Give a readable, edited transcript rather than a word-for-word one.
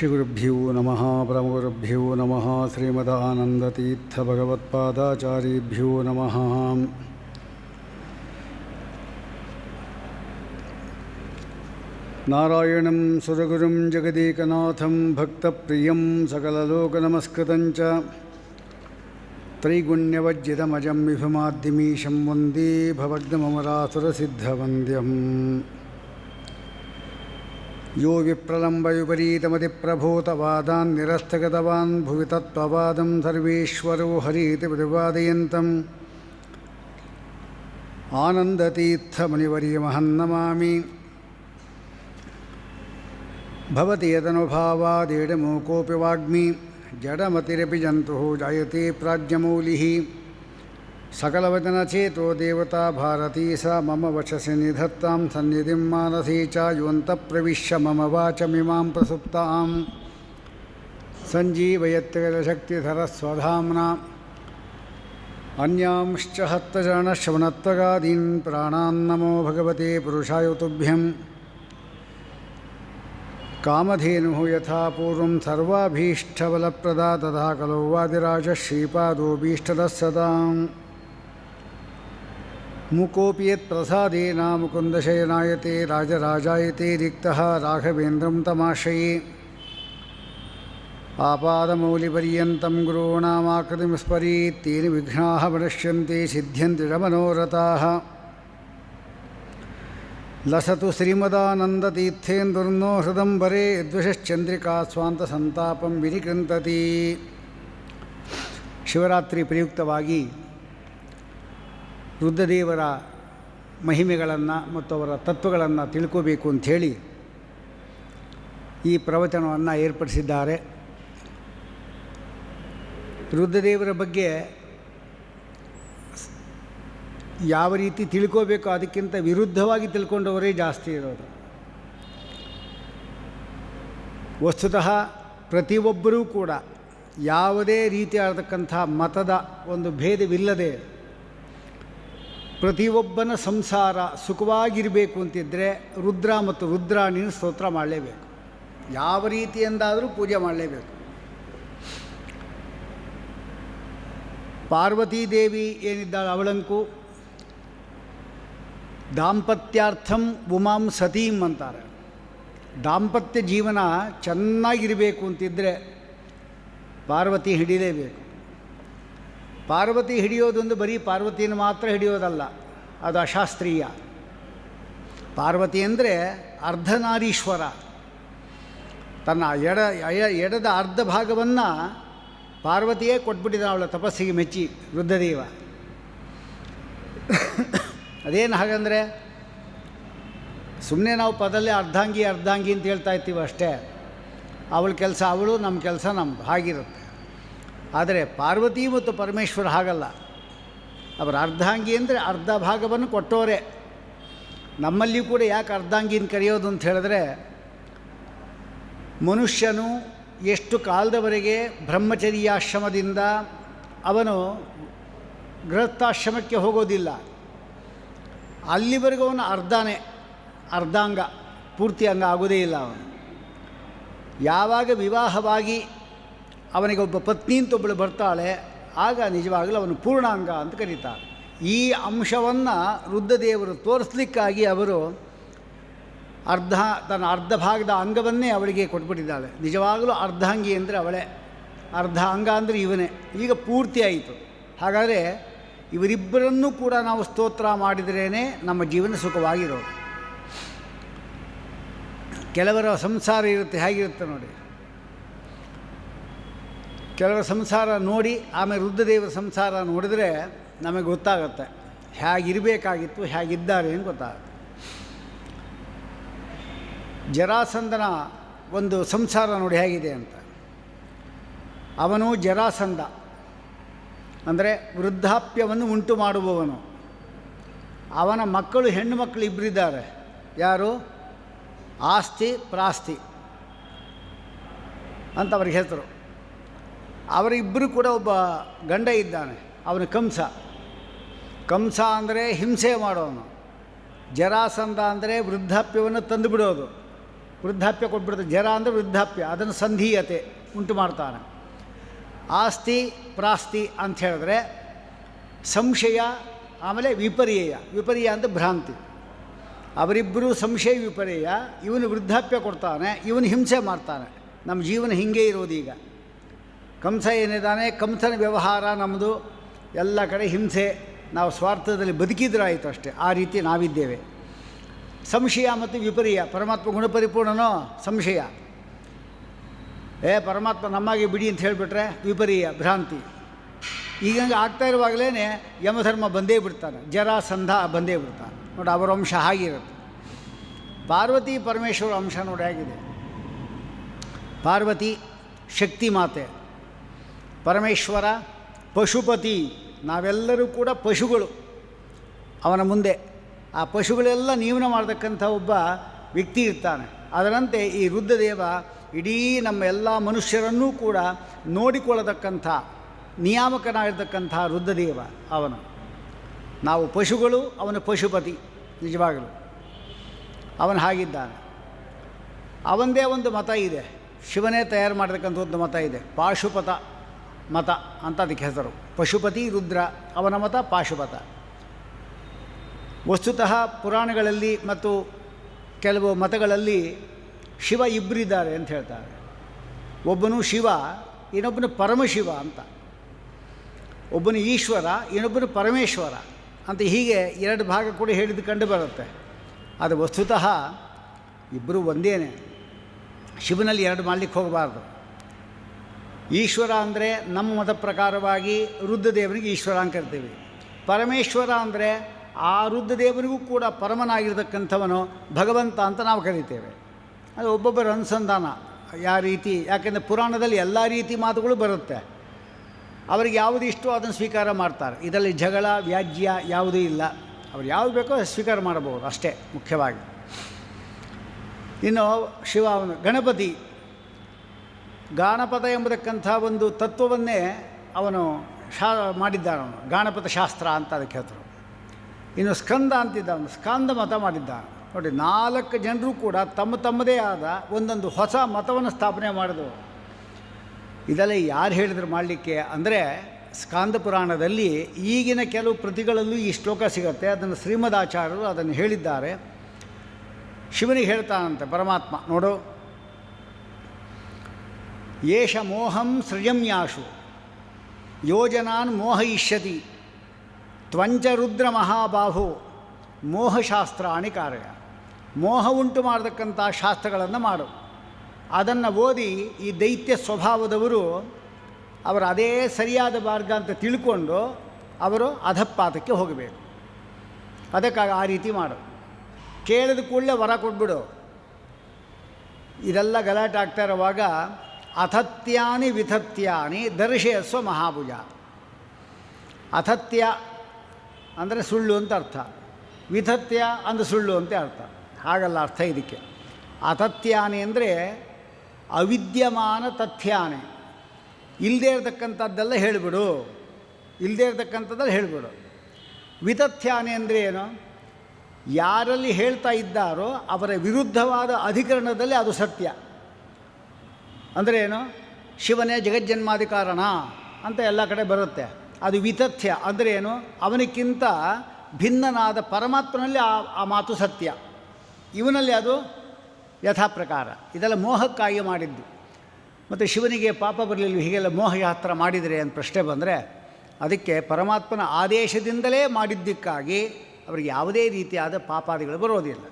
ಶ್ರೀಗುರುಭ್ಯೋ ನಮಃ ಪರಮಗುರುಭ್ಯೋ ನಮಃ ಶ್ರೀಮದಾನಂದತೀರ್ಥಭಗವತ್ಪಾದಾಚಾರ್ಯೇಭ್ಯೋ ನಮಃ. ನಾರಾಯಣಂ ಸುರಗುರುಂ ಜಗದೇಕನಾಥಂ ಭಕ್ತಪ್ರಿಯಂ ಸಕಲಲೋಕನಮಸ್ಕೃತಂ ಚ ತ್ರೈಗುಣ್ಯವಜ್ಜಿತಮಜಂ ವಿಭುಮಾದ್ಯಮೀಶಂ ವಂದೇ ಭವಗ್ನಮರಾಸುರಸಿದ್ಧವಂದ್ಯಂ. ಯೋ ವಿಪ್ರಲಂಬ ವಿಪರೀತಮತಿಪ್ರಭೂತವಾದಾನ್ ನಿರಸ್ತಗತವಾನ್ ಭುವಿ ತತ್ವವಾದಂ ಸರ್ವೇಶ್ವರೋ ಹರೀತಿ ಪ್ರತಿಪಾದಯಂತಂ ಆನಂದತೀರ್ಥಮುನಿವರ್ಯಮಹನ್ನಮಾಮಿ. ಭವತಿ ಯದನುಭಾವಾದೇಡಮೂಕೋಪಿ ವಾಗ್ಮಿ ಜಡಮತಿರಪಿ ಜಂತುಃ ಜಾಯತೆ ಪ್ರಾಜ್ಞಮೌಲಿಃ. ಸಕಲವಚನಚೇತೋ ದೇವತಾ ಭಾರತೀ ಸ ಮಮ ವಚಸಿ ನಿಧತ್ತಾಂ ಸನ್ನಿಧಿಂ ಮಾನಸೀ ಚ ಯೋऽन्तಃಪ್ರವಿಶ್ಯ ಮಮ ವಾಚಮಿಮಾಂ ಪ್ರಸುಪ್ತಾಂ ಸಂಜೀವಯತ್ಯಖಿಲಶಕ್ತಿಧರಸ್ವಧಾಮ್ನಾ ಅನ್ಯಾಂಶ್ಚ ಹಸ್ತಚರಣಶ್ರವಣತ್ವಗಾದೀನ್ ಪ್ರಾಣಾನ್ ನಮೋ ಭಗವತೆ ಪುರುಷಾಯ ತುಭ್ಯಂ. ಕಾಮಧೇನುಃ ಯಥಾ ಪೂರ್ವಂ ಸರ್ವಾಭೀಷ್ಟಫಲಪ್ರದಾ ತಥಾ ಖಲು ವಾದಿರಾಜಃ ಶ್ರೀಪಾದೋऽಭೀಷ್ಟದಃ ಸದಾಂ. ಮುಕೋಪಿ ಯತ್ಪ್ರಸಾದೇನ ಮುಕುಂದಶಯನಾಯತೆ ರಾಜರಾಜಾಯತೆ ರಿಕ್ತಃ ರಾಘವೇಂದ್ರಂ ತಮಾಶ್ರಯೇ. ಆಪಾದಮೌಲಿಪರ್ಯಂತಂ ಗುರುಣಾಮಾಕೃತಿಂ ಸ್ಮರೇತ್ ತೇನ ವಿಘ್ನಾಃ ಪ್ರಣಶ್ಯಂತೆ ಸಿದ್ಧ್ಯಂತಿ ಚ ಮನೋರಥಾಃ. ಲಸತು ಶ್ರೀಮದಾನಂದತೀರ್ಥೇಂದುರ್ನೋ ಹೃದಂಬರೆ ದ್ವಿಷಶ್ಚಂದ್ರಿಕಾ ಸ್ವಾಂತಸಂತಾಪಂ ವಿನಿಕೃಂತತಿ. ಶಿವರಾತ್ರಿ ಪ್ರಯುಕ್ತವಾಗಿ ರುದ್ರದೇವರ ಮಹಿಮೆಗಳನ್ನು ಮತ್ತು ಅವರ ತತ್ವಗಳನ್ನು ತಿಳ್ಕೋಬೇಕು ಅಂಥೇಳಿ ಈ ಪ್ರವಚನವನ್ನು ಏರ್ಪಡಿಸಿದ್ದಾರೆ. ರುದ್ರದೇವರ ಬಗ್ಗೆ ಯಾವ ರೀತಿ ತಿಳ್ಕೋಬೇಕು ಅದಕ್ಕಿಂತ ವಿರುದ್ಧವಾಗಿ ತಿಳ್ಕೊಂಡವರೇ ಜಾಸ್ತಿ ಇರೋದು. ವಸ್ತುತಃ ಪ್ರತಿಯೊಬ್ಬರೂ ಕೂಡ ಯಾವುದೇ ರೀತಿಯಾದಕ್ಕಂಥ ಮತದ ಒಂದು ಭೇದವಿಲ್ಲದೆ ಪ್ರತಿಯೊಬ್ಬನ ಸಂಸಾರ ಸುಖವಾಗಿರಬೇಕು ಅಂತಿದ್ದರೆ ರುದ್ರ ಮತ್ತು ರುದ್ರಾಣಿನ ಸ್ತೋತ್ರ ಮಾಡಲೇಬೇಕು. ಯಾವ ರೀತಿಯಿಂದಾದರೂ ಪೂಜೆ ಮಾಡಲೇಬೇಕು. ಪಾರ್ವತೀದೇವಿ ಏನಿದ್ದಾಳೆ ಅವಳಂಕು ದಾಂಪತ್ಯಾರ್ಥಂ ಉಮಾಂ ಸತೀಂ ಅಂತಾರೆ. ದಾಂಪತ್ಯ ಜೀವನ ಚೆನ್ನಾಗಿರಬೇಕು ಅಂತಿದ್ದರೆ ಪಾರ್ವತಿ ಹಿಡಿಲೇಬೇಕು. ಪಾರ್ವತಿ ಹಿಡಿಯೋದೊಂದು ಬರೀ ಪಾರ್ವತಿಯನ್ನು ಮಾತ್ರ ಹಿಡಿಯೋದಲ್ಲ, ಅದು ಅಶಾಸ್ತ್ರೀಯ. ಪಾರ್ವತಿ ಅಂದರೆ ಅರ್ಧನಾರೀಶ್ವರ. ತನ್ನ ಎಡದ ಅರ್ಧ ಭಾಗವನ್ನು ಪಾರ್ವತಿಯೇ ಕೊಟ್ಬಿಟ್ಟಿದ್ದ ಅವಳ ತಪಸ್ಸಿಗೆ ಮೆಚ್ಚಿ ರುದ್ರದೇವ. ಅದೇನು ಹಾಗಂದರೆ ಸುಮ್ಮನೆ ನಾವು ಪದಲ್ಲೇ ಅರ್ಧಾಂಗಿ ಅರ್ಧಾಂಗಿ ಅಂತ ಹೇಳ್ತಾ ಇರ್ತೀವಿ ಅಷ್ಟೇ. ಅವಳ ಕೆಲಸ ಅವಳು, ನಮ್ಮ ಕೆಲಸ ನಮ್ಮದು, ಹಾಗಿರುತ್ತೆ. ಆದರೆ ಪಾರ್ವತಿ ಮತ್ತು ಪರಮೇಶ್ವರ ಹಾಗಲ್ಲ. ಅವರ ಅರ್ಧಾಂಗಿ ಅಂದರೆ ಅರ್ಧ ಭಾಗವನ್ನು ಕೊಟ್ಟವರೇ. ನಮ್ಮಲ್ಲಿಯೂ ಕೂಡ ಯಾಕೆ ಅರ್ಧಾಂಗಿನ ಕರೆಯೋದು ಅಂತ ಹೇಳಿದ್ರೆ, ಮನುಷ್ಯನು ಎಷ್ಟು ಕಾಲದವರೆಗೆ ಬ್ರಹ್ಮಚರ್ಯಾಶ್ರಮದಿಂದ ಅವನು ಗೃಹಸ್ಥಾಶ್ರಮಕ್ಕೆ ಹೋಗೋದಿಲ್ಲ, ಅಲ್ಲಿವರೆಗೂ ಅವನು ಅರ್ಧಾಂಗ, ಪೂರ್ತಿ ಅಂಗ ಆಗೋದೇ ಇಲ್ಲ. ಅವನು ಯಾವಾಗ ವಿವಾಹವಾಗಿ ಅವನಿಗೆ ಒಬ್ಬ ಪತ್ನಿ ಅಂತ ಒಬ್ಬಳು ಬರ್ತಾಳೆ, ಆಗ ನಿಜವಾಗಲೂ ಅವನು ಪೂರ್ಣಾಂಗ ಅಂತ ಕರೀತಾರೆ. ಈ ಅಂಶವನ್ನು ರುದ್ರದೇವರು ತೋರಿಸ್ಲಿಕ್ಕಾಗಿ ಅವರು ತನ್ನ ಅರ್ಧ ಭಾಗದ ಅಂಗವನ್ನೇ ಅವಳಿಗೆ ಕೊಟ್ಬಿಟ್ಟಿದ್ದಾಳೆ. ನಿಜವಾಗಲೂ ಅರ್ಧಾಂಗಿ ಅಂದರೆ ಅವಳೇ, ಅರ್ಧ ಅಂಗ ಅಂದರೆ ಇವನೇ. ಈಗ ಪೂರ್ತಿ ಆಯಿತು. ಹಾಗಾದರೆ ಇವರಿಬ್ಬರನ್ನೂ ಕೂಡ ನಾವು ಸ್ತೋತ್ರ ಮಾಡಿದ್ರೇ ನಮ್ಮ ಜೀವನ ಸುಖವಾಗಿರೋದು. ಕೆಲವರ ಸಂಸಾರ ಇರುತ್ತೆ, ಹೇಗಿರುತ್ತೆ ನೋಡಿ. ಕೆಲವರ ಸಂಸಾರ ನೋಡಿ ಆಮೇಲೆ ರುದ್ರದೇವರ ಸಂಸಾರ ನೋಡಿದರೆ ನಮಗೆ ಗೊತ್ತಾಗುತ್ತೆ ಹೇಗಿರಬೇಕಾಗಿತ್ತು, ಹೇಗಿದ್ದಾರೆ ಅಂತ ಗೊತ್ತಾಗುತ್ತೆ. ಜರಾಸಂಧನ ಒಂದು ಸಂಸಾರ ನೋಡಿ ಹೇಗಿದೆ ಅಂತ. ಅವನು ಜರಾಸಂಧ ಅಂದರೆ ವೃದ್ಧಾಪ್ಯವನ್ನು ಉಂಟು ಮಾಡುವವನು. ಅವನ ಮಕ್ಕಳು ಹೆಣ್ಣು ಮಕ್ಕಳು ಇಬ್ಬರಿದ್ದಾರೆ. ಯಾರು? ಆಸ್ತಿ ಪ್ರಾಸ್ತಿ ಅಂತ ಅವ್ರಿಗೆ ಹೆಸರು. ಅವರಿಬ್ಬರು ಕೂಡ ಒಬ್ಬ ಗಂಡ ಇದ್ದಾನೆ, ಅವನು ಕಂಸ. ಕಂಸ ಅಂದರೆ ಹಿಂಸೆ ಮಾಡೋನು. ಜರಾಸಂಧ ಅಂದರೆ ವೃದ್ಧಾಪ್ಯವನ್ನು ತಂದುಬಿಡೋದು. ವೃದ್ಧಾಪ್ಯ ಕೊಟ್ಬಿಡ್ತಾನೆ. ಜರ ಅಂದರೆ ವೃದ್ಧಾಪ್ಯ, ಅದನ್ನು ಸಂಧೀಯತೆ ಉಂಟು ಮಾಡ್ತಾನೆ. ಆಸ್ತಿ ಪ್ರಾಸ್ತಿ ಅಂತ ಹೇಳಿದ್ರೆ ಸಂಶಯ, ಆಮೇಲೆ ವಿಪರ್ಯಯ. ವಿಪರ್ಯಯ ಅಂತ ಭ್ರಾಂತಿ. ಅವರಿಬ್ಬರೂ ಸಂಶಯ ವಿಪರ್ಯಯ. ಇವನು ವೃದ್ಧಾಪ್ಯ ಕೊಡ್ತಾನೆ, ಇವನು ಹಿಂಸೆ ಮಾಡ್ತಾನೆ. ನಮ್ಮ ಜೀವನ ಹೀಗೆ ಇರೋದೀಗ. ಕಂಸ ಏನಿದ್ದಾನೆ, ಕಂಸನ ವ್ಯವಹಾರ ನಮ್ಮದು ಎಲ್ಲ ಕಡೆ ಹಿಂಸೆ. ನಾವು ಸ್ವಾರ್ಥದಲ್ಲಿ ಬದುಕಿದ್ರಾಯಿತು ಅಷ್ಟೇ. ಆ ರೀತಿ ನಾವಿದ್ದೇವೆ. ಸಂಶಯ ಮತ್ತು ವಿಪರ್ಯ. ಪರಮಾತ್ಮ ಗುಣಪರಿಪೂರ್ಣನೋ ಸಂಶಯ. ಪರಮಾತ್ಮ ನಮ್ಮಾಗೆ ಬಿಡಿ ಅಂತ ಹೇಳಿಬಿಟ್ರೆ ವಿಪರ್ಯ, ಭ್ರಾಂತಿ. ಈಗಂಗೆ ಆಗ್ತಾ ಇರುವಾಗಲೇ ಯಮಧರ್ಮ ಬಂದೇ ಬಿಡ್ತಾನೆ, ಜರಾಸಂಧ ಬಂದೇ ಬಿಡ್ತಾನೆ. ನೋಡಿ, ಅವರ ಅಂಶ ಹಾಗಿರುತ್ತೆ. ಪಾರ್ವತಿ ಪರಮೇಶ್ವರ ಅಂಶ ನೋಡಿ ಹೇಗಿದೆ. ಪಾರ್ವತಿ ಶಕ್ತಿ ಮಾತೆ, ಪರಮೇಶ್ವರ ಪಶುಪತಿ. ನಾವೆಲ್ಲರೂ ಕೂಡ ಪಶುಗಳು ಅವನ ಮುಂದೆ. ಆ ಪಶುಗಳೆಲ್ಲ ನಿಯಮನ ಮಾಡತಕ್ಕಂಥ ಒಬ್ಬ ವ್ಯಕ್ತಿ ಇರ್ತಾನೆ. ಅದರಂತೆ ಈ ರುದ್ರದೇವ ಇಡೀ ನಮ್ಮ ಎಲ್ಲ ಮನುಷ್ಯರನ್ನೂ ಕೂಡ ನೋಡಿಕೊಳ್ಳತಕ್ಕಂಥ ನಿಯಾಮಕನಾಗಿರ್ತಕ್ಕಂಥ ರುದ್ರದೇವ ಅವನು. ನಾವು ಪಶುಗಳು, ಅವನ ಪಶುಪತಿ. ನಿಜವಾಗಲು ಅವನು ಹಾಗಿದ್ದಾನೆ. ಅವನದೇ ಒಂದು ಮತ ಇದೆ, ಶಿವನೇ ತಯಾರು ಮಾಡತಕ್ಕಂಥ ಒಂದು ಮತ ಇದೆ, ಪಾಶುಪತ ಮತ ಅಂತ ಅದಕ್ಕೆ ಹೆಸರು. ಪಶುಪತಿ ರುದ್ರ, ಅವನ ಮತ ಪಾಶುಪತ. ವಸ್ತುತಃ ಪುರಾಣಗಳಲ್ಲಿ ಮತ್ತು ಕೆಲವು ಮತಗಳಲ್ಲಿ ಶಿವ ಇಬ್ಬರಿದ್ದಾರೆ ಅಂತ ಹೇಳ್ತಾರೆ. ಒಬ್ಬನು ಶಿವ, ಇನ್ನೊಬ್ಬನು ಪರಮಶಿವ ಅಂತ. ಒಬ್ಬನು ಈಶ್ವರ, ಇನ್ನೊಬ್ಬನು ಪರಮೇಶ್ವರ ಅಂತ. ಹೀಗೆ ಎರಡು ಭಾಗ ಕೂಡ ಹೇಳಿದ್ದು ಕಂಡು ಬರುತ್ತೆ. ಅದು ವಸ್ತುತಃ ಇಬ್ಬರು ಒಂದೇನೆ. ಶಿವನಲ್ಲಿ ಎರಡು ಮಾಡಲಿಕ್ಕೆ ಹೋಗಬಾರ್ದು. ಈಶ್ವರ ಅಂದರೆ ನಮ್ಮ ಮತ ಪ್ರಕಾರವಾಗಿ ರುದ್ರದೇವನಿಗೆ ಈಶ್ವರ ಅಂತ ಕರಿತೀವಿ. ಪರಮೇಶ್ವರ ಅಂದರೆ ಆ ರುದ್ರದೇವನಿಗೂ ಕೂಡ ಪರಮನಾಗಿರ್ತಕ್ಕಂಥವನು ಭಗವಂತ ಅಂತ ನಾವು ಕರಿತೇವೆ. ಅದು ಒಬ್ಬೊಬ್ಬರ ಅನುಸಂಧಾನ ಯಾವ ರೀತಿ. ಯಾಕೆಂದರೆ ಪುರಾಣದಲ್ಲಿ ಎಲ್ಲ ರೀತಿ ಮಾತುಗಳು ಬರುತ್ತೆ. ಅವರಿಗೆ ಯಾವುದು ಇಷ್ಟೋ ಅದನ್ನು ಸ್ವೀಕಾರ ಮಾಡ್ತಾರೆ. ಇದರಲ್ಲಿ ಜಗಳ ವ್ಯಾಜ್ಯ ಯಾವುದೂ ಇಲ್ಲ. ಅವ್ರು ಯಾವುದು ಬೇಕೋ ಸ್ವೀಕಾರ ಮಾಡಬಹುದು ಅಷ್ಟೇ ಮುಖ್ಯವಾಗಿ. ಇನ್ನು ಶಿವ ಅವನು ಗಣಪತಿ. ಗಾಣಪದ ಎಂಬತಕ್ಕಂಥ ಒಂದು ತತ್ವವನ್ನೇ ಅವನು ಮಾಡಿದ್ದಾನವನು. ಗಾಣಪತ ಶಾಸ್ತ್ರ ಅಂತ ಅದಕ್ಕೆ ಹೇಳ್ತಾರೆ. ಇನ್ನು ಸ್ಕಂದ ಅಂತಿದ್ದ, ಅವನು ಸ್ಕಾಂದ ಮತ ಮಾಡಿದ್ದಾನೆ. ನೋಡಿ, 4 ಜನರು ಕೂಡ ತಮ್ಮ ತಮ್ಮದೇ ಆದ ಒಂದೊಂದು ಹೊಸ ಮತವನ್ನು ಸ್ಥಾಪನೆ ಮಾಡಿದವು. ಇದೆಲ್ಲ ಯಾರು ಹೇಳಿದ್ರು ಮಾಡಲಿಕ್ಕೆ ಅಂದರೆ, ಸ್ಕಾಂದ ಪುರಾಣದಲ್ಲಿ ಈಗಿನ ಕೆಲವು ಪ್ರತಿಗಳಲ್ಲೂ ಈ ಶ್ಲೋಕ ಸಿಗುತ್ತೆ. ಅದನ್ನು ಶ್ರೀಮದಾಚಾರ್ಯರು ಅದನ್ನು ಹೇಳಿದ್ದಾರೆ. ಶಿವನಿಗೆ ಹೇಳ್ತಾನಂತೆ ಪರಮಾತ್ಮ, ನೋಡು, ಏಷ ಮೋಹಂ ಸೃಜಮ್ಯಾಶು ಯೋಜನಾನ್ ಮೋಹಯಿಷ್ಯತಿ ತ್ವಂಚ ರುದ್ರ ಮಹಾಬಾಹು ಮೋಹಶಾಸ್ತ್ರಾಣಿ ಕಾರ್ಯ. ಮೋಹ ಉಂಟು ಮಾಡತಕ್ಕಂಥ ಶಾಸ್ತ್ರಗಳನ್ನು ಮಾಡು. ಅದನ್ನು ಓದಿ ಈ ದೈತ್ಯ ಸ್ವಭಾವದವರು ಅವರು ಅದೇ ಸರಿಯಾದ ಮಾರ್ಗ ಅಂತ ತಿಳ್ಕೊಂಡು ಅವರು ಅಧಪಾತಕ್ಕೆ ಹೋಗಬೇಕು. ಅದಕ್ಕಾಗಿ ಆ ರೀತಿ ಮಾಡು. ಕೇಳಿದ ಕೂಡಲೇ ವರ ಕೊಟ್ಬಿಡು. ಇದೆಲ್ಲ ಗಲಾಟೆ ಆಗ್ತಾ ಇರುವಾಗ ಅಥತ್ಯಾನಿ ವಿಥತ್ಯಾನಿ ದರ್ಶಯಸ್ವ ಮಹಾಭುಜ. ಅಥತ್ಯ ಅಂದರೆ ಸುಳ್ಳು ಅಂತ ಅರ್ಥ, ವಿಥತ್ಯ ಅಂದರೆ ಸುಳ್ಳು ಅಂತ ಅರ್ಥ. ಹಾಗಲ್ಲ ಅರ್ಥ ಇದಕ್ಕೆ. ಅಥತ್ಯಾನಿ ಅಂದರೆ ಅವಿದ್ಯಮಾನ ತಥ್ಯಾನೆ. ಇಲ್ಲದೇ ಇರತಕ್ಕಂಥದ್ದೆಲ್ಲ ಹೇಳಿಬಿಡು, ಇಲ್ಲದೇ ಇರತಕ್ಕಂಥದ್ದೆಲ್ಲ ಹೇಳಿಬಿಡು. ವಿತಥ್ಯಾನೆ ಅಂದರೆ ಏನು? ಯಾರಲ್ಲಿ ಹೇಳ್ತಾ ಇದ್ದಾರೋ ಅವರ ವಿರುದ್ಧವಾದ ಅಧಿಕರಣದಲ್ಲಿ ಅದು ಸತ್ಯ. ಅಂದರೆ ಏನು? ಶಿವನೇ ಜಗಜ್ಜನ್ಮಾಧಿಕಾರಣ ಅಂತ ಎಲ್ಲ ಕಡೆ ಬರುತ್ತೆ. ಅದು ವಿತಥ್ಯ ಅಂದರೆ ಏನು? ಅವನಿಗಿಂತ ಭಿನ್ನನಾದ ಪರಮಾತ್ಮನಲ್ಲಿ ಆ ಮಾತು ಸತ್ಯ, ಇವನಲ್ಲಿ ಅದು ಯಥಾ ಪ್ರಕಾರ. ಇದೆಲ್ಲ ಮೋಹಕ್ಕಾಗಿ ಮಾಡಿದ್ದು. ಮತ್ತು ಶಿವನಿಗೆ ಪಾಪ ಬರಲಿಲ್ಲ, ಹೀಗೆಲ್ಲ ಮೋಹಯಾತ್ರ ಮಾಡಿದರೆ ಅಂತ ಪ್ರಶ್ನೆ ಬಂದರೆ, ಅದಕ್ಕೆ ಪರಮಾತ್ಮನ ಆದೇಶದಿಂದಲೇ ಮಾಡಿದ್ದಕ್ಕಾಗಿ ಅವರಿಗೆ ಯಾವುದೇ ರೀತಿಯಾದ ಪಾಪಾದಿಗಳು ಬರೋದಿಲ್ಲ.